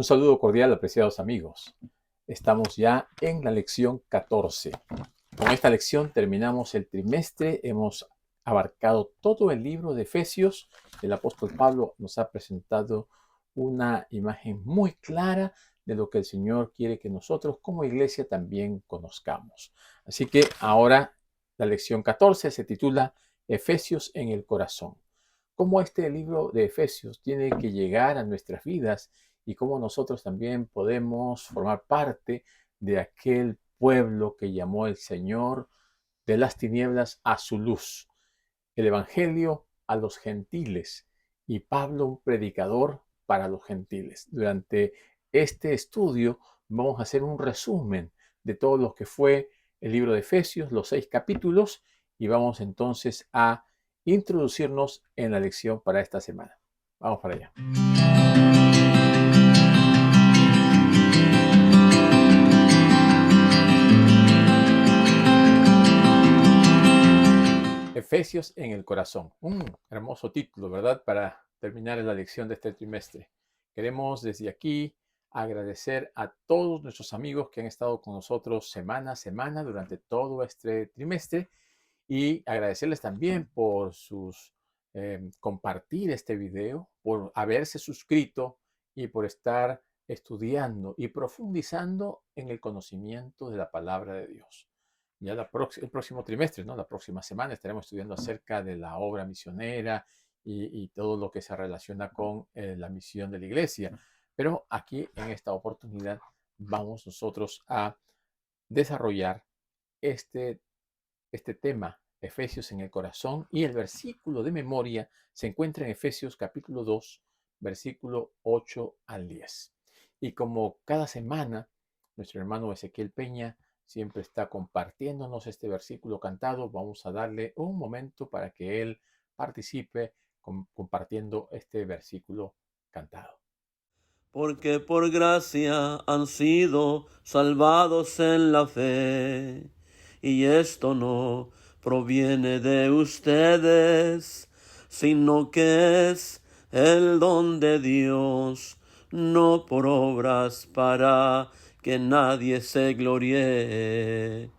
Un saludo cordial, apreciados amigos. Estamos ya en la lección 14. Con esta lección terminamos el trimestre. Hemos abarcado todo el libro de Efesios. El apóstol Pablo nos ha presentado una imagen muy clara de lo que el Señor quiere que nosotros como iglesia también conozcamos. Así que ahora la lección 14 se titula Efesios en el corazón. Cómo este libro de Efesios tiene que llegar a nuestras vidas y cómo nosotros también podemos formar parte de aquel pueblo que llamó el Señor de las tinieblas a su luz, el Evangelio a los gentiles y Pablo un predicador para los gentiles. Durante este estudio vamos a hacer un resumen de todo lo que fue el libro de Efesios, los 6 capítulos, y vamos entonces a introducirnos en la lección para esta semana. Vamos para allá. Efesios en el corazón. Un hermoso título, ¿verdad? Para terminar la lección de este trimestre. Queremos desde aquí agradecer a todos nuestros amigos que han estado con nosotros semana a semana durante todo este trimestre y agradecerles también por sus compartir este video, por haberse suscrito y por estar estudiando y profundizando en el conocimiento de la palabra de Dios. Ya el próximo trimestre, ¿no? La próxima semana estaremos estudiando acerca de la obra misionera y todo lo que se relaciona con la misión de la iglesia. Pero aquí, en esta oportunidad, vamos nosotros a desarrollar este, este tema, Efesios en el corazón, y el versículo de memoria se encuentra en Efesios capítulo 2, versículo 8 al 10. Y como cada semana, nuestro hermano Ezequiel Peña siempre está compartiéndonos este versículo cantado, vamos a darle un momento para que él participe compartiendo este versículo cantado. Porque por gracia han sido salvados en la fe, y esto no proviene de ustedes, sino que es el don de Dios, no por obras para que nadie se gloríe.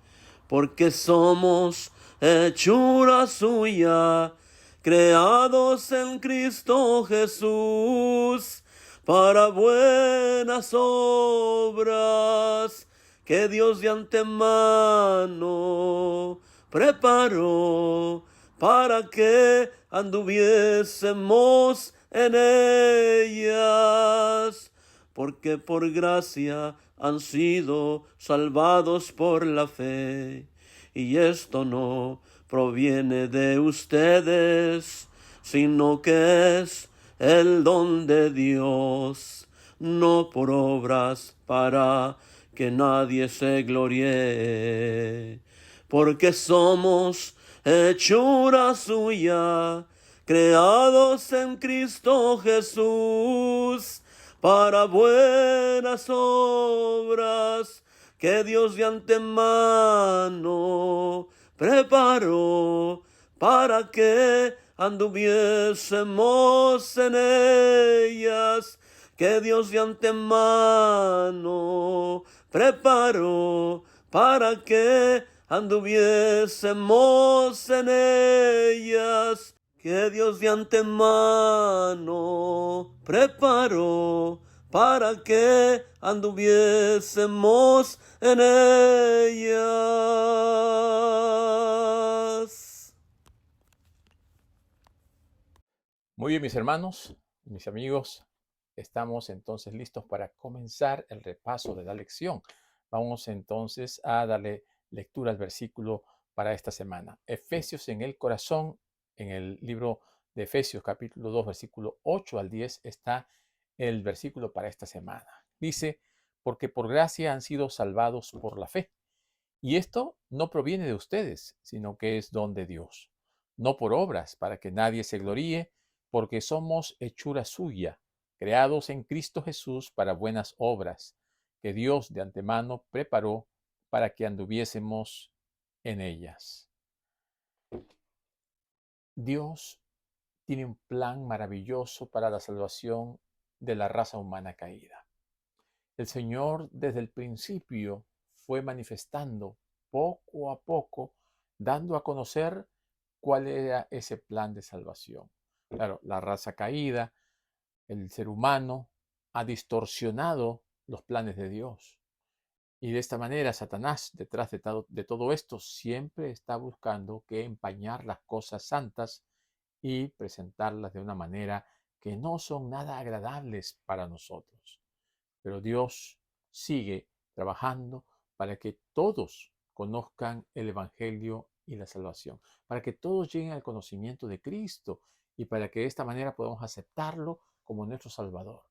Porque somos hechura suya, creados en Cristo Jesús, para buenas obras que Dios de antemano preparó para que anduviésemos en ellas, porque por gracia han sido salvados por la fe, y esto no proviene de ustedes, sino que es el don de Dios, no por obras para que nadie se gloríe. Porque somos hechura suya, creados en Cristo Jesús, para buenas obras que Dios de antemano preparó para que anduviésemos en ellas, que Dios de antemano preparó para que anduviésemos en ellas, que Dios de antemano preparó para que anduviésemos en ellas. Muy bien, mis hermanos, mis amigos, estamos entonces listos para comenzar el repaso de la lección. Vamos entonces a darle lectura al versículo para esta semana. Efesios en el corazón, en el libro de Efesios capítulo 2, versículo 8 al 10 está el versículo para esta semana. Dice, porque por gracia han sido salvados por la fe. Y esto no proviene de ustedes, sino que es don de Dios, no por obras, para que nadie se gloríe, porque somos hechura suya, creados en Cristo Jesús para buenas obras, que Dios de antemano preparó para que anduviésemos en ellas. Dios tiene un plan maravilloso para la salvación de la raza humana caída. El Señor desde el principio fue manifestando poco a poco, dando a conocer cuál era ese plan de salvación. Claro, la raza caída, el ser humano, ha distorsionado los planes de Dios. Y de esta manera, Satanás, detrás de todo esto, siempre está buscando que empañar las cosas santas y presentarlas de una manera que no son nada agradables para nosotros. Pero Dios sigue trabajando para que todos conozcan el Evangelio y la salvación, para que todos lleguen al conocimiento de Cristo y para que de esta manera podamos aceptarlo como nuestro Salvador.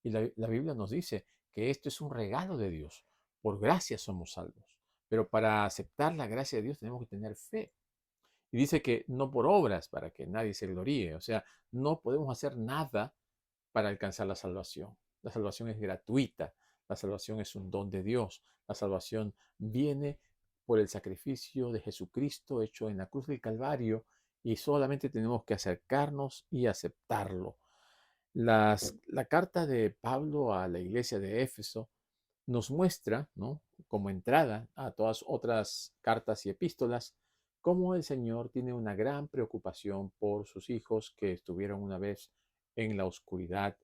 Y la Biblia nos dice que esto es un regalo de Dios. Por gracia somos salvos. Pero para aceptar la gracia de Dios tenemos que tener fe. Y dice que no por obras para que nadie se gloríe. O sea, no podemos hacer nada para alcanzar la salvación. La salvación es gratuita, la salvación es un don de Dios, la salvación viene por el sacrificio de Jesucristo hecho en la cruz del Calvario y solamente tenemos que acercarnos y aceptarlo. La carta de Pablo a la iglesia de Éfeso nos muestra, ¿no?, como entrada a todas otras cartas y epístolas, cómo el Señor tiene una gran preocupación por sus hijos que estuvieron una vez en la oscuridad,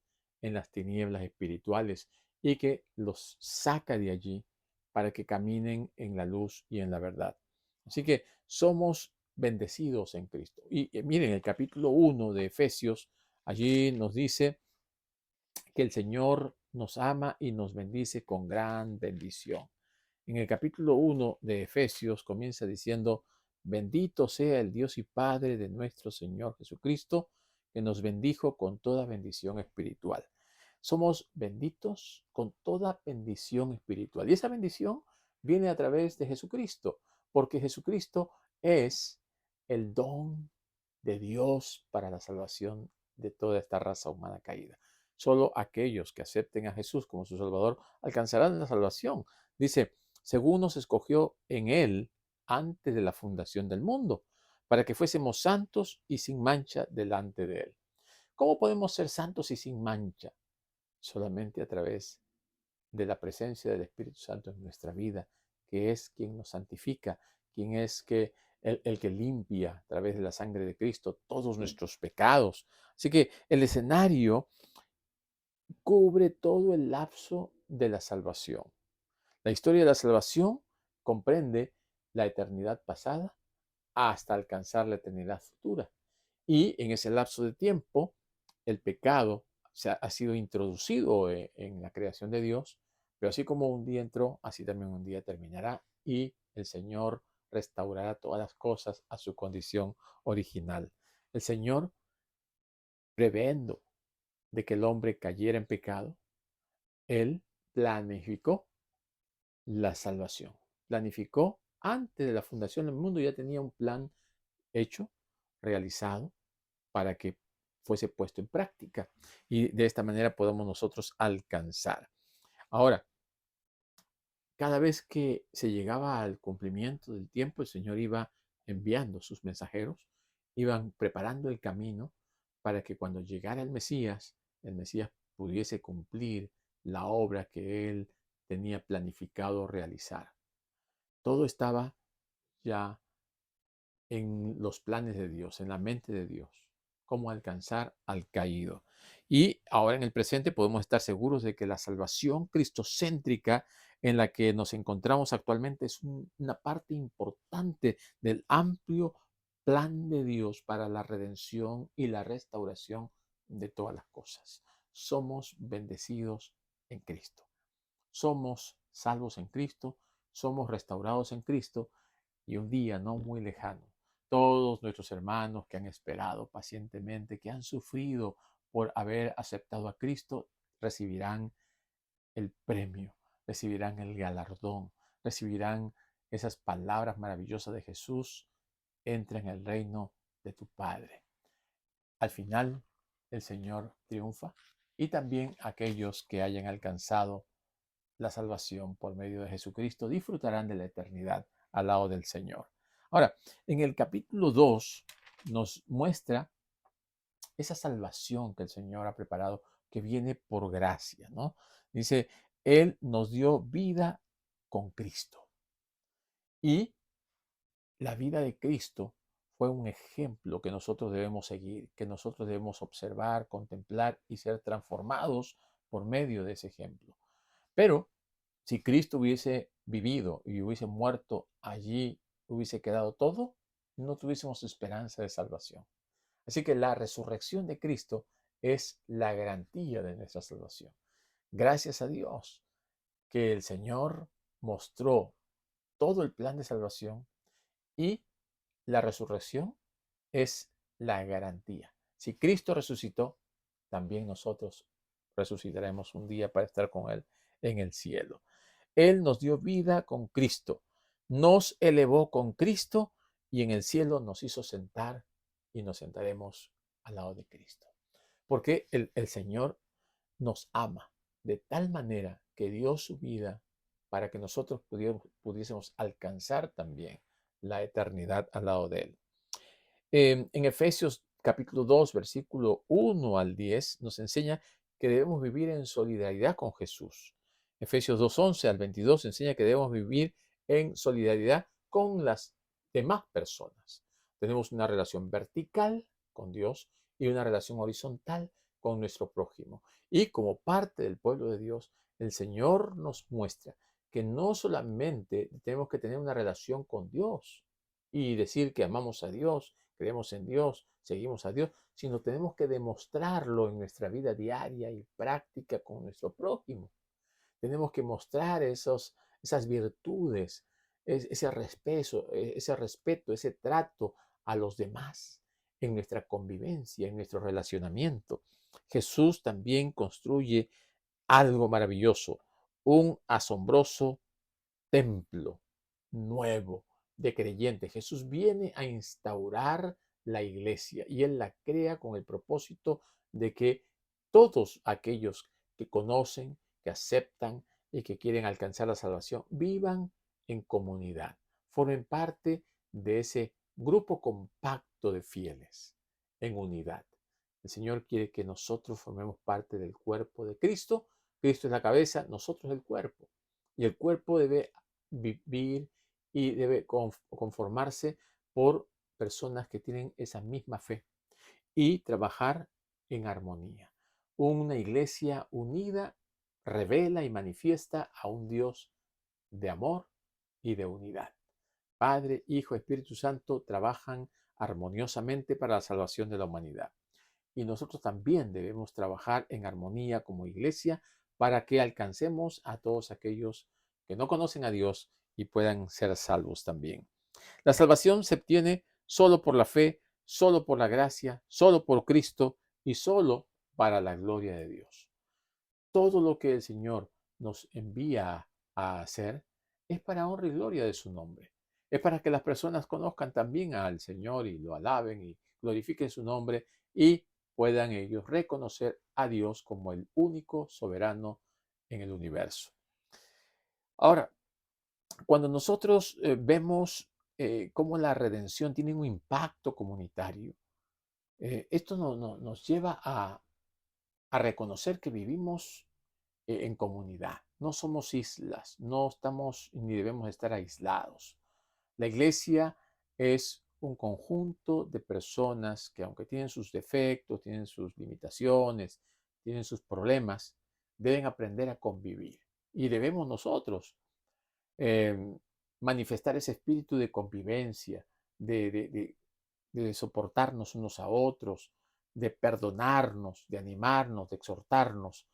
en las tinieblas espirituales, y que los saca de allí para que caminen en la luz y en la verdad. Así que somos bendecidos en Cristo. Y miren, el capítulo 1 de Efesios, allí nos dice que el Señor nos ama y nos bendice con gran bendición. En el capítulo 1 de Efesios comienza diciendo, bendito sea el Dios y Padre de nuestro Señor Jesucristo, que nos bendijo con toda bendición espiritual. Somos benditos con toda bendición espiritual. Y esa bendición viene a través de Jesucristo, porque Jesucristo es el don de Dios para la salvación de toda esta raza humana caída. Solo aquellos que acepten a Jesús como su Salvador alcanzarán la salvación. Dice, según nos escogió en Él antes de la fundación del mundo, para que fuésemos santos y sin mancha delante de Él. ¿Cómo podemos ser santos y sin mancha? Solamente a través de la presencia del Espíritu Santo en nuestra vida, que es quien nos santifica, quien es el que limpia a través de la sangre de Cristo todos nuestros pecados. Así que el escenario cubre todo el lapso de la salvación. La historia de la salvación comprende la eternidad pasada hasta alcanzar la eternidad futura. Y en ese lapso de tiempo, el pecado ha sido introducido en la creación de Dios, pero así como un día entró, así también un día terminará y el Señor restaurará todas las cosas a su condición original. El Señor, previendo de que el hombre cayera en pecado, Él planificó la salvación. Planificó antes de la fundación del mundo, ya tenía un plan hecho, realizado, para que fuese puesto en práctica. Y de esta manera podemos nosotros alcanzar. Ahora, cada vez que se llegaba al cumplimiento del tiempo, el Señor iba enviando sus mensajeros, iban preparando el camino para que cuando llegara el Mesías pudiese cumplir la obra que Él tenía planificado realizar. Todo estaba ya en los planes de Dios, en la mente de Dios, cómo alcanzar al caído. Y ahora en el presente podemos estar seguros de que la salvación cristocéntrica en la que nos encontramos actualmente es una parte importante del amplio plan de Dios para la redención y la restauración de todas las cosas. Somos bendecidos en Cristo. Somos salvos en Cristo, somos restaurados en Cristo y un día no muy lejano, todos nuestros hermanos que han esperado pacientemente, que han sufrido por haber aceptado a Cristo, recibirán el premio, recibirán el galardón, recibirán esas palabras maravillosas de Jesús, entra en el reino de tu Padre. Al final, el Señor triunfa y también aquellos que hayan alcanzado la salvación por medio de Jesucristo disfrutarán de la eternidad al lado del Señor. Ahora, en el capítulo 2 nos muestra esa salvación que el Señor ha preparado que viene por gracia, ¿no? Dice, Él nos dio vida con Cristo. Y la vida de Cristo fue un ejemplo que nosotros debemos seguir, que nosotros debemos observar, contemplar y ser transformados por medio de ese ejemplo. Pero si Cristo hubiese vivido y hubiese muerto allí, hubiese quedado todo, no tuviésemos esperanza de salvación. Así que la resurrección de Cristo es la garantía de nuestra salvación. Gracias a Dios que el Señor mostró todo el plan de salvación y la resurrección es la garantía. Si Cristo resucitó, también nosotros resucitaremos un día para estar con Él en el cielo. Él nos dio vida con Cristo, nos elevó con Cristo y en el cielo nos hizo sentar y nos sentaremos al lado de Cristo. Porque el Señor nos ama de tal manera que dio su vida para que nosotros pudiésemos alcanzar también la eternidad al lado de Él. En Efesios capítulo 2, versículo 1 al 10, nos enseña que debemos vivir en solidaridad con Jesús. Efesios 2, 11 al 22 enseña que debemos vivir en solidaridad con las demás personas. Tenemos una relación vertical con Dios y una relación horizontal con nuestro prójimo. Y como parte del pueblo de Dios, el Señor nos muestra que no solamente tenemos que tener una relación con Dios y decir que amamos a Dios, creemos en Dios, seguimos a Dios, sino tenemos que demostrarlo en nuestra vida diaria y práctica con nuestro prójimo. Tenemos que mostrar esas virtudes, ese respeto, ese trato a los demás en nuestra convivencia, en nuestro relacionamiento. Jesús también construye algo maravilloso, un asombroso templo nuevo de creyentes. Jesús viene a instaurar la iglesia y Él la crea con el propósito de que todos aquellos que conocen, que aceptan y que quieren alcanzar la salvación vivan en comunidad, formen parte de ese grupo compacto de fieles en unidad. El Señor quiere que nosotros formemos parte del cuerpo de Cristo. Cristo es la cabeza, nosotros el cuerpo. Y el cuerpo debe vivir y debe conformarse por personas que tienen esa misma fe y trabajar en armonía. Una iglesia unida revela y manifiesta a un Dios de amor y de unidad. Padre, Hijo, Espíritu Santo trabajan armoniosamente para la salvación de la humanidad. Y nosotros también debemos trabajar en armonía como iglesia para que alcancemos a todos aquellos que no conocen a Dios y puedan ser salvos también. La salvación se obtiene solo por la fe, solo por la gracia, solo por Cristo y solo para la gloria de Dios. Todo lo que el Señor nos envía a hacer es para honra y gloria de su nombre. Es para que las personas conozcan también al Señor y lo alaben y glorifiquen su nombre y puedan ellos reconocer a Dios como el único soberano en el universo. Ahora, cuando nosotros vemos cómo la redención tiene un impacto comunitario, esto nos lleva a reconocer que vivimos en comunidad. No somos islas, no estamos ni debemos estar aislados. La iglesia es un conjunto de personas que aunque tienen sus defectos, tienen sus limitaciones, tienen sus problemas, deben aprender a convivir. Y debemos nosotros eh, manifestar ese espíritu de convivencia, de soportarnos unos a otros, de perdonarnos, de animarnos, de exhortarnos.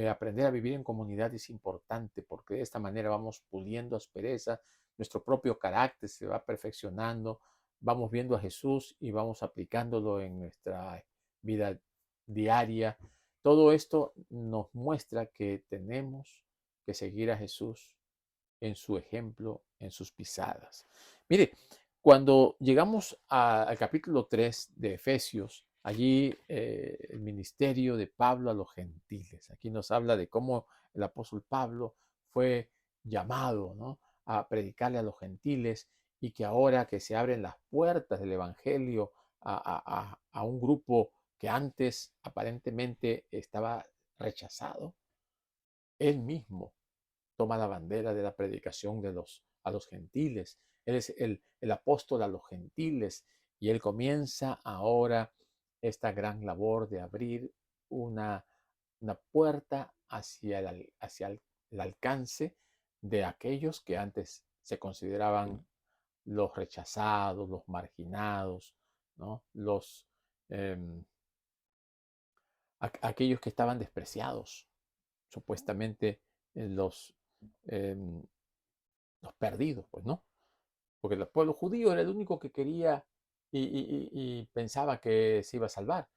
Aprender a vivir en comunidad es importante porque de esta manera vamos puliendo asperezas, nuestro propio carácter se va perfeccionando, vamos viendo a Jesús y vamos aplicándolo en nuestra vida diaria. Todo esto nos muestra que tenemos que seguir a Jesús en su ejemplo, en sus pisadas. Mire, cuando llegamos al capítulo 3 de Efesios, allí el ministerio de Pablo a los gentiles, aquí nos habla de cómo el apóstol Pablo fue llamado, ¿no?, a predicarle a los gentiles y que ahora que se abren las puertas del Evangelio a un grupo que antes aparentemente estaba rechazado, él mismo toma la bandera de la predicación a los gentiles. Él es el apóstol a los gentiles y él comienza ahora esta gran labor de abrir una, una puerta hacia el alcance de aquellos que antes se consideraban los rechazados, los marginados, ¿no? Em, aquellos que estaban despreciados, supuestamente los, em, los perdidos, pues, ¿no? Porque el pueblo judío era el único que quería y pensaba que se iba a salvar,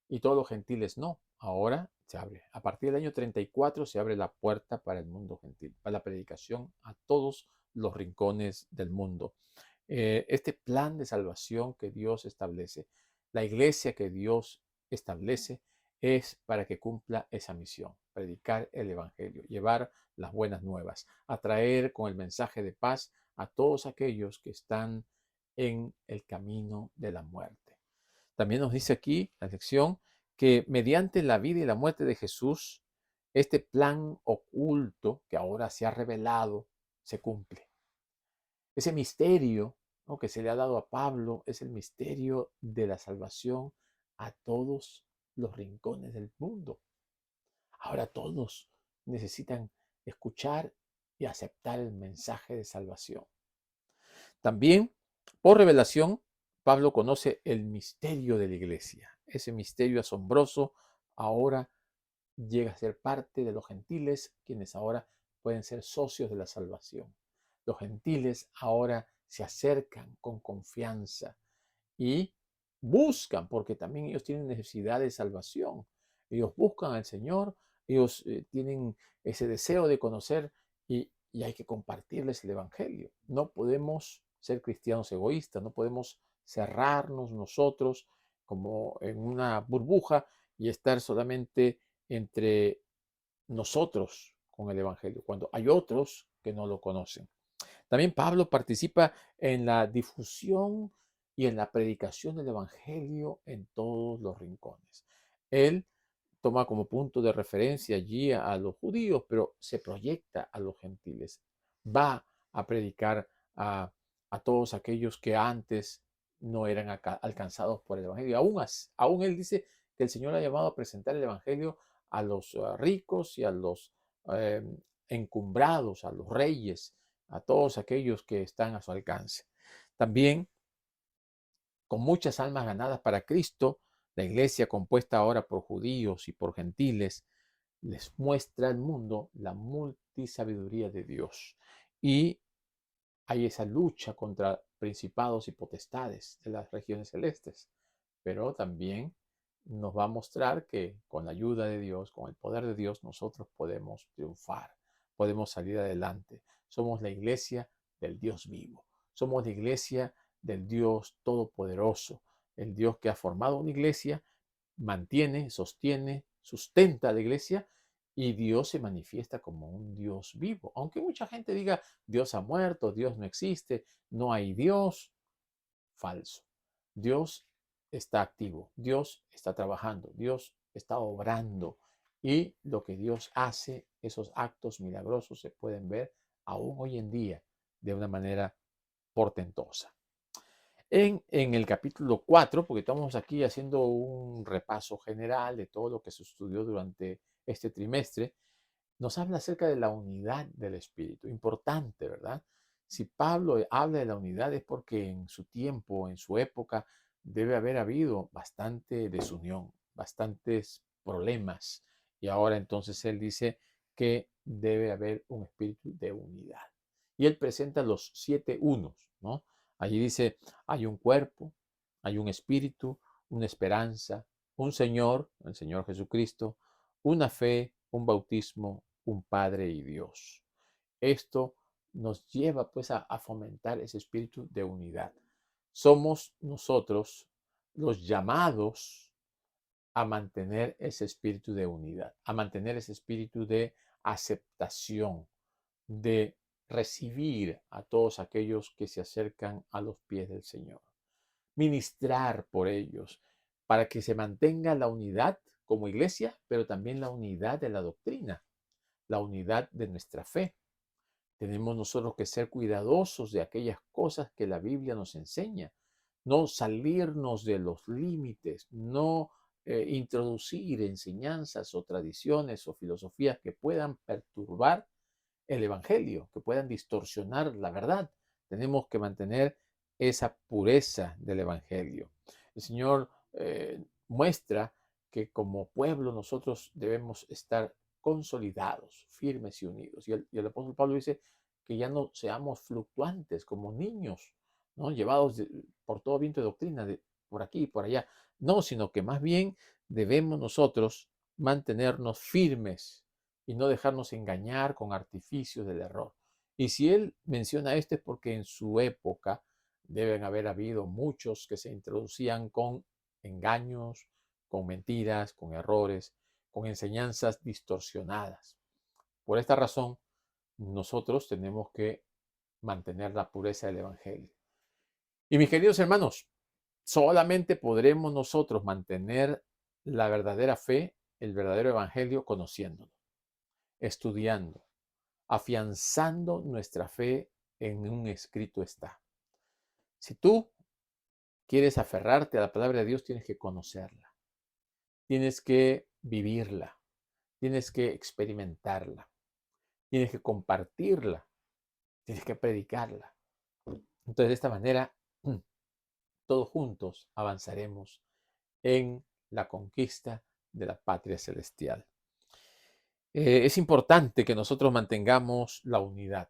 y todos los gentiles no. Ahora se abre. A partir del año 34 se abre la puerta para el mundo gentil, para la predicación a todos los rincones del mundo. Este plan de salvación que Dios establece, la iglesia que Dios establece, es para que cumpla esa misión, predicar el Evangelio, llevar las buenas nuevas, atraer con el mensaje de paz a todos aquellos que están en el camino de la muerte. También nos dice aquí la lección que mediante la vida y la muerte de Jesús, este plan oculto que ahora se ha revelado se cumple. Ese misterio, ¿no?, que se le ha dado a Pablo es el misterio de la salvación a todos los rincones del mundo. Ahora todos necesitan escuchar y aceptar el mensaje de salvación. También, por revelación, Pablo conoce el misterio de la iglesia. Ese misterio asombroso ahora llega a ser parte de los gentiles, quienes ahora pueden ser socios de la salvación. Los gentiles ahora se acercan con confianza y buscan, porque también ellos tienen necesidad de salvación. Ellos buscan al Señor, ellos tienen ese deseo de conocer y hay que compartirles el Evangelio. No podemos ser cristianos egoístas, no podemos cerrarnos nosotros como en una burbuja y estar solamente entre nosotros con el Evangelio, cuando hay otros que no lo conocen. También Pablo participa en la difusión y en la predicación del Evangelio en todos los rincones. Él toma como punto de referencia allí a los judíos, pero se proyecta a los gentiles. Va a predicar a todos aquellos que antes no eran alcanzados por el Evangelio. Aún él dice que el Señor ha llamado a presentar el Evangelio a los ricos y a los eh, encumbrados, a los reyes, a todos aquellos que están a su alcance. También, con muchas almas ganadas para Cristo, la iglesia, compuesta ahora por judíos y por gentiles, les muestra al mundo la multisabiduría de Dios. Y hay esa lucha contra principados y potestades de las regiones celestes, pero también nos va a mostrar que con la ayuda de Dios, con el poder de Dios, nosotros podemos triunfar, podemos salir adelante. Somos la iglesia del Dios vivo, somos la iglesia del Dios todopoderoso, el Dios que ha formado una iglesia, mantiene, sostiene, sustenta la iglesia y Dios se manifiesta como un Dios vivo. Aunque mucha gente diga Dios ha muerto, Dios no existe, no hay Dios, falso. Dios está activo, Dios está trabajando, Dios está obrando y lo que Dios hace, esos actos milagrosos se pueden ver aún hoy en día de una manera portentosa. En el capítulo 4, porque estamos aquí haciendo un repaso general de todo lo que se estudió durante este trimestre, nos habla acerca de la unidad del Espíritu. Importante, ¿verdad? Si Pablo habla de la unidad es porque en su tiempo, en su época, debe haber habido bastante desunión, bastantes problemas. Y ahora entonces él dice que debe haber un espíritu de unidad. Y él presenta los 7 unos, ¿no? Allí dice, hay un cuerpo, hay un espíritu, una esperanza, un Señor, el Señor Jesucristo, una fe, un bautismo, un Padre y Dios. Esto nos lleva pues a fomentar ese espíritu de unidad. Somos nosotros los llamados a mantener ese espíritu de unidad, a mantener ese espíritu de aceptación, de recibir a todos aquellos que se acercan a los pies del Señor. Ministrar por ellos para que se mantenga la unidad como iglesia, pero también la unidad de la doctrina, la unidad de nuestra fe. Tenemos nosotros que ser cuidadosos de aquellas cosas que la Biblia nos enseña, no salirnos de los límites, no introducir enseñanzas o tradiciones o filosofías que puedan perturbar el Evangelio, que puedan distorsionar la verdad. Tenemos que mantener esa pureza del Evangelio. El Señor muestra que como pueblo nosotros debemos estar consolidados, firmes y unidos. Y el apóstol Pablo dice que ya no seamos fluctuantes como niños, ¿no? Llevados por todo viento de doctrina, por aquí y por allá. No, sino que más bien debemos nosotros mantenernos firmes y no dejarnos engañar con artificios del error. Y si él menciona esto es porque en su época deben haber habido muchos que se introducían con engaños, con mentiras, con errores, con enseñanzas distorsionadas. Por esta razón, nosotros tenemos que mantener la pureza del Evangelio. Y mis queridos hermanos, solamente podremos nosotros mantener la verdadera fe, el verdadero Evangelio, conociéndolo, estudiando, afianzando nuestra fe en un escrito está. Si tú quieres aferrarte a la palabra de Dios, tienes que conocerla, tienes que vivirla, tienes que experimentarla, tienes que compartirla, tienes que predicarla. Entonces, de esta manera, todos juntos avanzaremos en la conquista de la patria celestial. Es importante que nosotros mantengamos la unidad.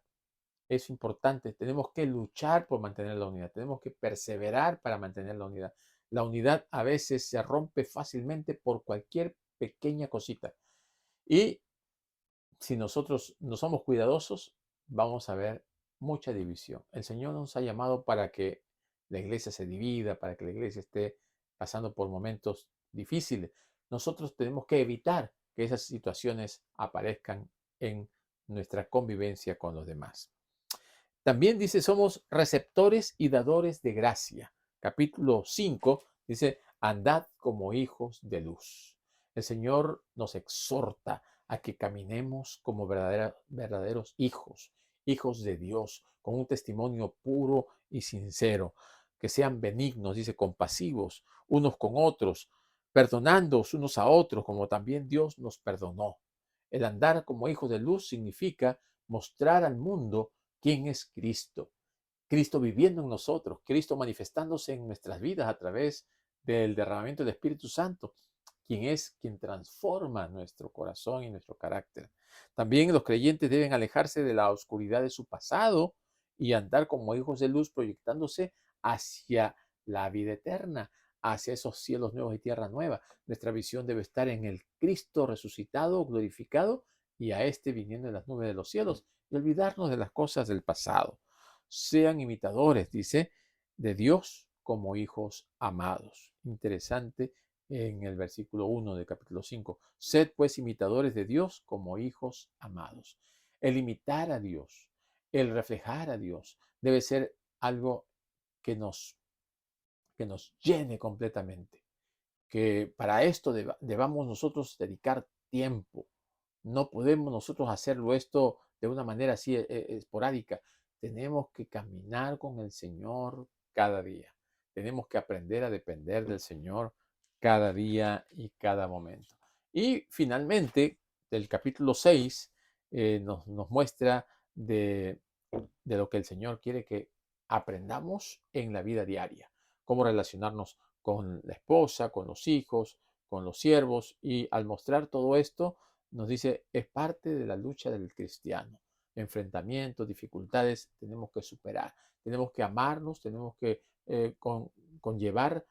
Es importante, tenemos que luchar por mantener la unidad, tenemos que perseverar para mantener la unidad. La unidad a veces se rompe fácilmente por cualquier pequeña cosita. Y si nosotros no somos cuidadosos, vamos a ver mucha división. El Señor nos ha llamado para que la iglesia se divida, para que la iglesia esté pasando por momentos difíciles. Nosotros tenemos que evitar que esas situaciones aparezcan en nuestra convivencia con los demás. También dice, somos receptores y dadores de gracia. Capítulo 5 dice, andad como hijos de luz. El Señor nos exhorta a que caminemos como verdaderos hijos, hijos de Dios, con un testimonio puro y sincero, que sean benignos, dice, compasivos unos con otros, perdonándoos unos a otros, como también Dios nos perdonó. El andar como hijos de luz significa mostrar al mundo quién es Cristo. Cristo viviendo en nosotros, Cristo manifestándose en nuestras vidas a través del derramamiento del Espíritu Santo, quien es quien transforma nuestro corazón y nuestro carácter. También los creyentes deben alejarse de la oscuridad de su pasado y andar como hijos de luz, proyectándose hacia la vida eterna, hacia esos cielos nuevos y tierra nueva. Nuestra visión debe estar en el Cristo resucitado, glorificado, y a este viniendo en las nubes de los cielos, y olvidarnos de las cosas del pasado. Sean imitadores, dice, de Dios como hijos amados. Interesante en el versículo 1 del capítulo 5. Sed pues imitadores de Dios como hijos amados. El imitar a Dios, el reflejar a Dios, debe ser algo que nos llene completamente. Que para esto debamos nosotros dedicar tiempo. No podemos nosotros hacerlo esto de una manera así esporádica. Tenemos que caminar con el Señor cada día. Tenemos que aprender a depender del Señor cada día y cada momento. Y finalmente, el capítulo 6 nos muestra de lo que el Señor quiere que aprendamos en la vida diaria. Cómo relacionarnos con la esposa, con los hijos, con los siervos. Y al mostrar todo esto, nos dice, es parte de la lucha del cristiano. Enfrentamientos, dificultades, tenemos que superar. Tenemos que amarnos, tenemos que conllevar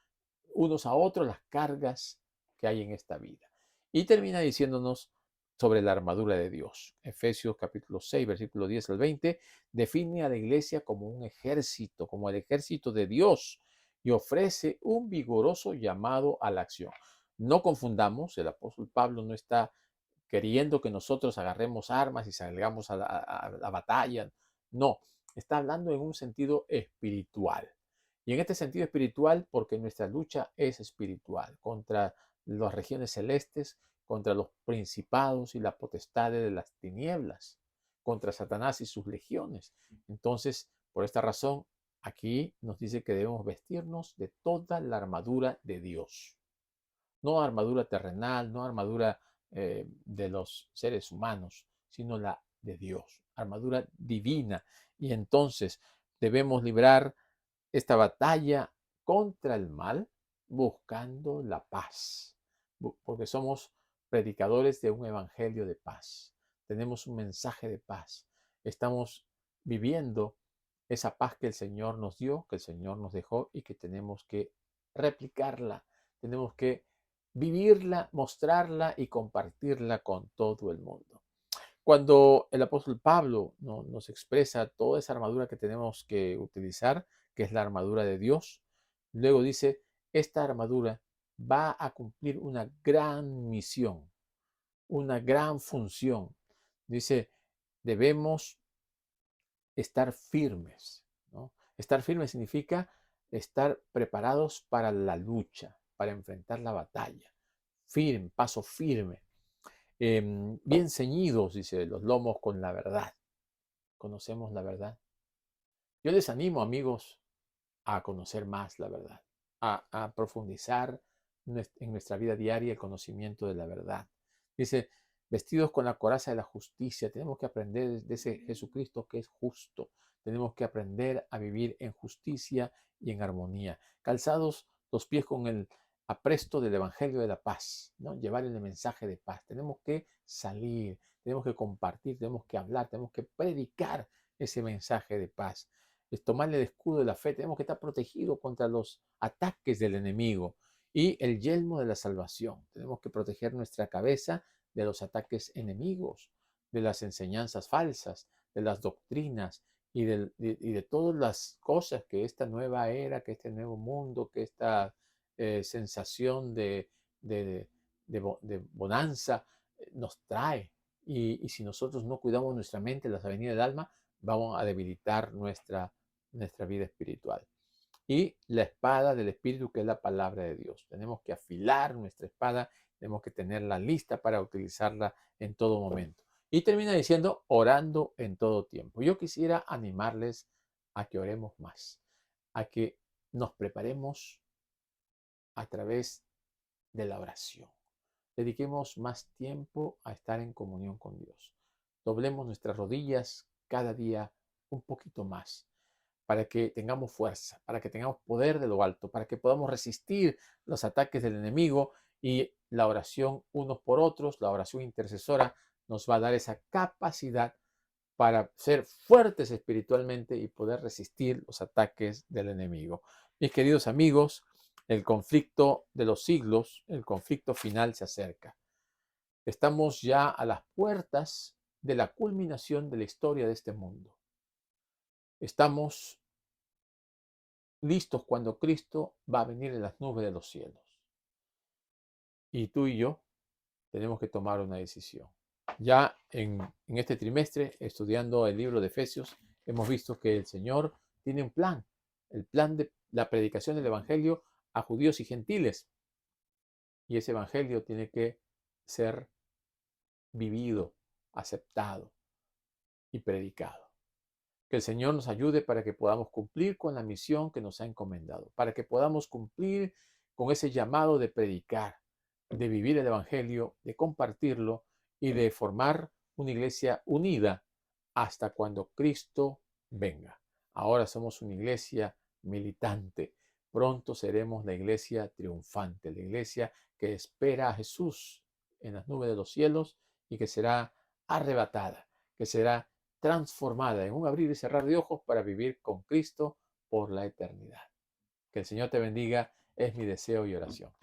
unos a otros las cargas que hay en esta vida. Y termina diciéndonos sobre la armadura de Dios. Efesios capítulo 6, versículo 10 al 20, define a la iglesia como un ejército, como el ejército de Dios, y ofrece un vigoroso llamado a la acción. No confundamos, el apóstol Pablo no está queriendo que nosotros agarremos armas y salgamos a la batalla. No, está hablando en un sentido espiritual. Y en este sentido espiritual, porque nuestra lucha es espiritual contra las regiones celestes, contra los principados y las potestades de las tinieblas, contra Satanás y sus legiones. Entonces, por esta razón, aquí nos dice que debemos vestirnos de toda la armadura de Dios. No armadura terrenal, no armadura de los seres humanos, sino la de Dios, armadura divina. Y entonces debemos librar esta batalla contra el mal buscando la paz, porque somos predicadores de un evangelio de paz. Tenemos un mensaje de paz. Estamos viviendo esa paz que el Señor nos dio, que el Señor nos dejó y que tenemos que replicarla. Tenemos que vivirla, mostrarla y compartirla con todo el mundo. Cuando el apóstol Pablo nos expresa toda esa armadura que tenemos que utilizar, que es la armadura de Dios, luego dice, esta armadura va a cumplir una gran misión, una gran función. Dice, debemos estar firmes, ¿no? Estar firmes significa estar preparados para la lucha, para enfrentar la batalla. Firme, paso firme. Bien ceñidos, dice, los lomos con la verdad. Conocemos la verdad. Yo les animo, amigos, a conocer más la verdad, a profundizar en nuestra vida diaria el conocimiento de la verdad. Dice, vestidos con la coraza de la justicia, tenemos que aprender de ese Jesucristo que es justo. Tenemos que aprender a vivir en justicia y en armonía. Calzados los pies con el apresto del Evangelio de la paz, ¿no? Llevar el mensaje de paz. Tenemos que salir, tenemos que compartir, tenemos que hablar, tenemos que predicar ese mensaje de paz. Es tomarle el escudo de la fe. Tenemos que estar protegidos contra los ataques del enemigo y el yelmo de la salvación. Tenemos que proteger nuestra cabeza de los ataques enemigos, de las enseñanzas falsas, de las doctrinas y de todas las cosas que esta nueva era, que este nuevo mundo, que esta sensación de bonanza nos trae. Y si nosotros no cuidamos nuestra mente, las avenidas del alma, vamos a debilitar nuestra vida espiritual. Y la espada del Espíritu, que es la palabra de Dios. Tenemos que afilar nuestra espada, tenemos que tenerla lista para utilizarla en todo momento. Y termina diciendo, orando en todo tiempo. Yo quisiera animarles a que oremos más, a que nos preparemos a través de la oración. Dediquemos más tiempo a estar en comunión con Dios. Doblemos nuestras rodillas cada día un poquito más, para que tengamos fuerza, para que tengamos poder de lo alto, para que podamos resistir los ataques del enemigo, y la oración unos por otros, la oración intercesora, nos va a dar esa capacidad para ser fuertes espiritualmente y poder resistir los ataques del enemigo. Mis queridos amigos, el conflicto de los siglos, el conflicto final se acerca. Estamos ya a las puertas de la culminación de la historia de este mundo. Estamos listos cuando Cristo va a venir en las nubes de los cielos. Y tú y yo tenemos que tomar una decisión. Ya en este trimestre, estudiando el libro de Efesios, hemos visto que el Señor tiene un plan, el plan de la predicación del Evangelio a judíos y gentiles. Y ese Evangelio tiene que ser vivido, aceptado y predicado. Que el Señor nos ayude para que podamos cumplir con la misión que nos ha encomendado, para que podamos cumplir con ese llamado de predicar, de vivir el Evangelio, de compartirlo y de formar una iglesia unida hasta cuando Cristo venga. Ahora somos una iglesia militante. Pronto seremos la iglesia triunfante, la iglesia que espera a Jesús en las nubes de los cielos y que será arrebatada, que será transformada en un abrir y cerrar de ojos para vivir con Cristo por la eternidad. Que el Señor te bendiga, es mi deseo y oración.